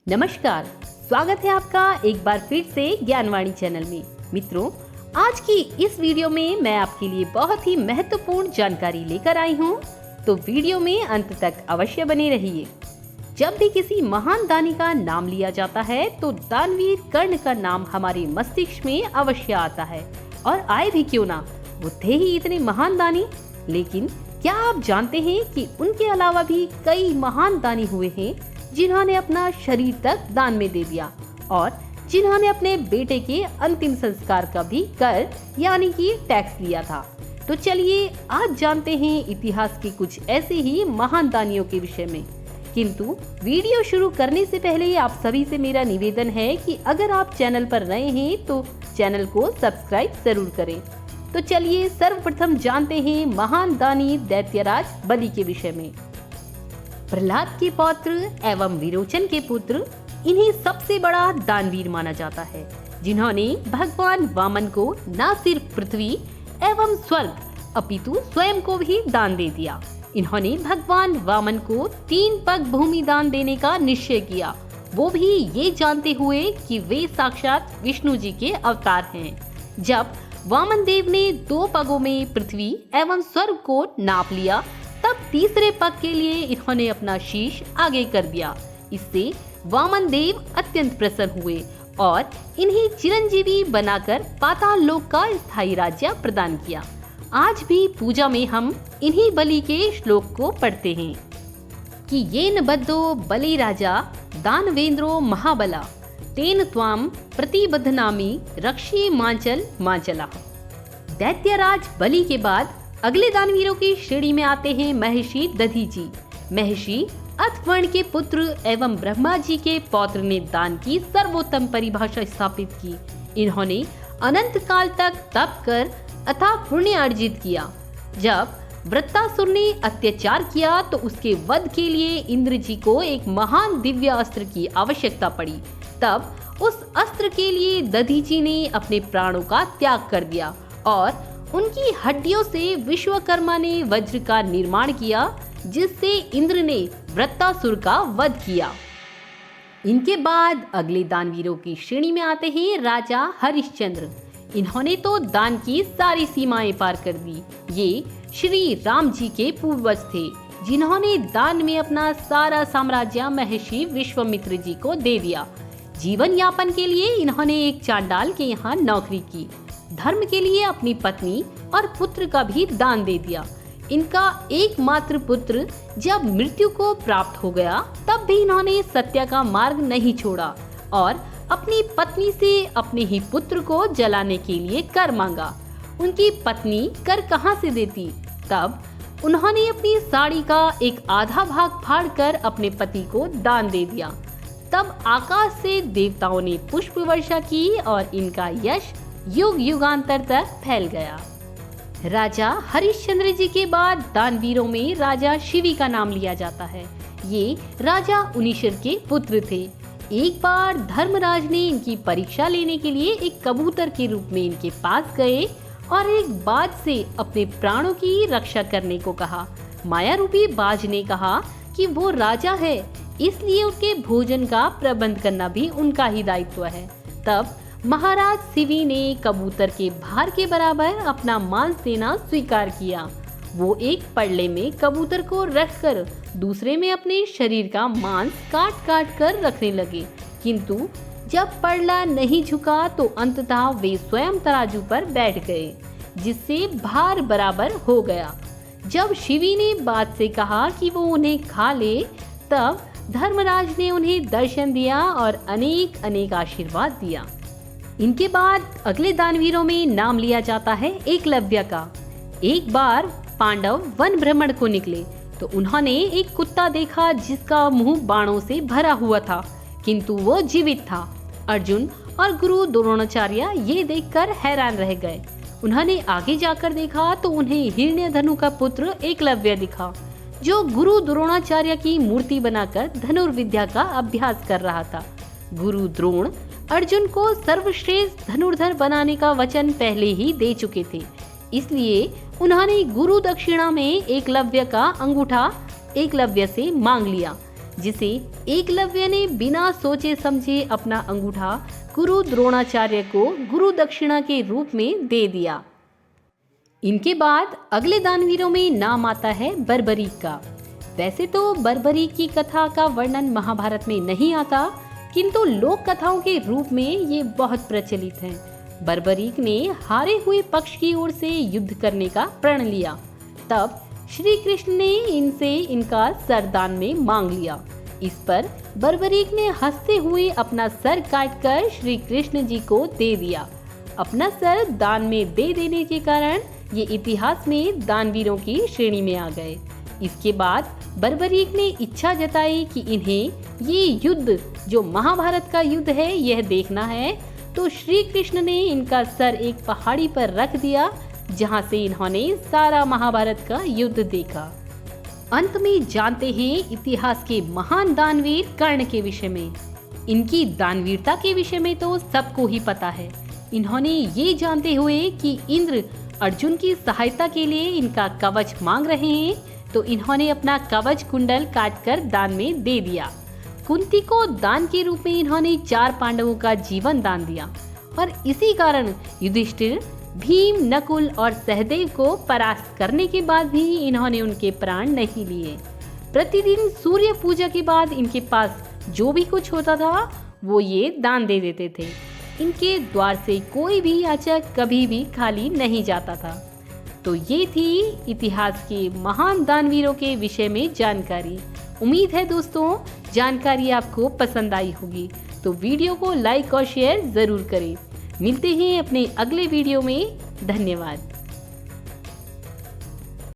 नमस्कार, स्वागत है आपका एक बार फिर से ज्ञानवाणी चैनल में। मित्रों, आज की इस वीडियो में मैं आपके लिए बहुत ही महत्वपूर्ण जानकारी लेकर आई हूँ, तो वीडियो में अंत तक अवश्य बने रहिए। जब भी किसी महान दानी का नाम लिया जाता है तो दानवीर कर्ण का नाम हमारे मस्तिष्क में अवश्य आता है, और आए भी क्यों ना, वो थे ही इतने महान दानी। लेकिन क्या आप जानते हैं कि उनके अलावा भी कई महान दानी हुए हैं जिन्होंने अपना शरीर तक दान में दे दिया और जिन्होंने अपने बेटे के अंतिम संस्कार का भी कर यानी कि टैक्स लिया था। तो चलिए आज जानते हैं इतिहास के कुछ ऐसे ही महान दानियों के विषय में। किंतु वीडियो शुरू करने से पहले आप सभी से मेरा निवेदन है कि अगर आप चैनल पर नए हैं तो चैनल को सब्सक्राइब जरूर करें। तो चलिए सर्वप्रथम जानते हैं महान दानी दैत्यराज बलि के विषय में। प्रहलाद के पौत्र एवं विरोचन के पुत्र, इन्हें सबसे बड़ा दानवीर माना जाता है, जिन्होंने भगवान वामन को न सिर्फ पृथ्वी एवं स्वर्ग अपितु स्वयं को भी दान दे दिया। इन्होंने भगवान वामन को 3 पग भूमि दान देने का निश्चय किया, वो भी ये जानते हुए कि वे साक्षात विष्णु जी के अवतार हैं। जब वामन देव ने 2 पगों में पृथ्वी एवं स्वर्ग को नाप लिया, तब तीसरे पग के लिए इन्होंने अपना शीश आगे कर दिया। इससे वामन देव अत्यंत प्रसन्न हुए और इन्हें चिरंजीवी बनाकर पाताल लोक का स्थायी राज्य प्रदान किया। आज भी पूजा में हम इन्हीं बलि के श्लोक को पढ़ते हैं कि येन बद्धो बलि राजा दानवेंद्रो महाबला तेन त्वाम प्रतिबद्धनामि रक्षे मांचल मांचला। दैत्यराज बलि के बाद अगले दानवीरों की श्रेणी में आते हैं महर्षि दधीची। महर्षि अथवर्ण के पुत्र एवं ब्रह्मा जी के पौत्र ने दान की सर्वोत्तम परिभाषा स्थापित की। इन्होंने अनंत काल तक तप कर अथाह पुण्य अर्जित किया। जब वृत्तासुर ने अत्याचार किया तो उसके वध के लिए इंद्र जी को एक महान दिव्य अस्त्र की आवश्यकता पड़ी। तब उस अस्त्र के लिए दधीची ने अपने प्राणों का त्याग कर दिया और उनकी हड्डियों से विश्वकर्मा ने वज्र का निर्माण किया, जिससे इंद्र ने वृत्तासुर का वध किया। इनके बाद अगले दानवीरों की श्रेणी में आते हैं राजा हरिश्चंद्र। इन्होंने तो दान की सारी सीमाएं पार कर दी। ये श्री राम जी के पूर्वज थे, जिन्होंने दान में अपना सारा साम्राज्य महर्षि विश्वामित्र जी को दे दिया। जीवन यापन के लिए इन्होंने एक चांडाल के यहाँ नौकरी की। धर्म के लिए अपनी पत्नी और पुत्र का भी दान दे दिया। इनका एकमात्र पुत्र जब मृत्यु को प्राप्त हो गया, तब भी इन्होंने सत्य का मार्ग नहीं छोड़ा और अपनी पत्नी से अपने ही पुत्र को जलाने के लिए कर मांगा। उनकी पत्नी कर कहां से देती? तब उन्होंने अपनी साड़ी का एक आधा भाग फाड़कर अपने पति को दान दे दिया। तब आकाश से देवताओं ने पुष्प वर्षा की और इनका यश युग युगांतर तक फैल गया। राजा हरिश्चंद्र जी के बाद दानवीरों में राजा शिवी का नाम लिया जाता है। ये राजा उनिशर के पुत्र थे। एक बार धर्मराज ने इनकी परीक्षा लेने के लिए एक कबूतर के रूप में इनके पास गए और एक बाज से अपने प्राणों की रक्षा करने को कहा। माया रूपी बाज ने कहा कि वो राजा है, इसलिए उनके भोजन का प्रबंध करना भी उनका ही दायित्व है। तब महाराज शिवी ने कबूतर के भार के बराबर अपना मांस देना स्वीकार किया। वो एक पड़ले में कबूतर को रखकर दूसरे में अपने शरीर का मांस काट काट कर रखने लगे, किंतु जब पड़ला नहीं झुका तो अंततः वे स्वयं तराजू पर बैठ गए, जिससे भार बराबर हो गया। जब शिवी ने बात से कहा कि वो उन्हें खा ले, तब धर्मराज ने उन्हें दर्शन दिया और अनेक अनेक आशीर्वाद दिया। इनके बाद अगले दानवीरों में नाम लिया जाता है एकलव्य का। एक बार पांडव वन भ्रमण को निकले तो उन्होंने एक कुत्ता देखा जिसका मुंह बाणों से भरा हुआ था, किंतु वो जीवित था। अर्जुन और गुरु द्रोणाचार्य ये देखकर हैरान रह गए। उन्होंने आगे जाकर देखा तो उन्हें हिरण्यधनु का पुत्र एकलव्य दिखा, जो गुरु द्रोणाचार्य की मूर्ति बनाकर धनुर्विद्या का अभ्यास कर रहा था। गुरु द्रोण अर्जुन को सर्वश्रेष्ठ धनुर्धर बनाने का वचन पहले ही दे चुके थे, इसलिए उन्होंने गुरु दक्षिणा में एकलव्य का अंगूठा एकलव्य से मांग लिया। जिसे एकलव्य ने बिना सोचे समझे अपना अंगूठा गुरु द्रोणाचार्य को गुरु दक्षिणा के रूप में दे दिया। इनके बाद अगले दानवीरों में नाम आता है बर्बरीक का। वैसे तो बर्बरीक की कथा का वर्णन महाभारत में नहीं आता, किंतु लोक कथाओं के रूप में ये बहुत प्रचलित है। बर्बरीक ने हारे हुए पक्ष की ओर से युद्ध करने का प्रण लिया। तब श्री कृष्ण ने इनसे इनका सर दान में मांग लिया। इस पर बर्बरीक ने हंसते हुए अपना सर काटकर श्री कृष्ण जी को दे दिया। अपना सर दान में दे देने के कारण ये इतिहास में दानवीरों की श्रेणी में आ गए। इसके बाद बर्बरीक ने इच्छा जताई कि इन्हें ये युद्ध जो महाभारत का युद्ध है यह देखना है, तो श्री कृष्ण ने इनका सर एक पहाड़ी पर रख दिया, जहां से इन्होंने सारा महाभारत का युद्ध देखा। अंत में जानते हैं इतिहास के महान दानवीर कर्ण के विषय में। इनकी दानवीरता के विषय में तो सबको ही पता है। इन्होंने ये जानते हुए कि इंद्र अर्जुन की सहायता के लिए इनका कवच मांग रहे हैं, तो इन्होंने अपना कवच कुंडल काटकर दान में दे दिया। कुंती को दान के रूप में इन्होंने 4 पांडवों का जीवन दान दिया और इसी कारण युधिष्ठिर, भीम, नकुल और सहदेव को परास्त करने के बाद भी इन्होंने उनके प्राण नहीं लिए। प्रतिदिन सूर्य पूजा के बाद इनके पास जो भी कुछ होता था वो ये दान दे देते थे। इनके द्वार से कोई भी याचक कभी भी खाली नहीं जाता था। तो ये थी इतिहास के महान दानवीरों के विषय में जानकारी। उम्मीद है दोस्तों जानकारी आपको पसंद आई होगी, तो वीडियो को लाइक और शेयर जरूर करें। मिलते हैं अपने अगले वीडियो में। धन्यवाद।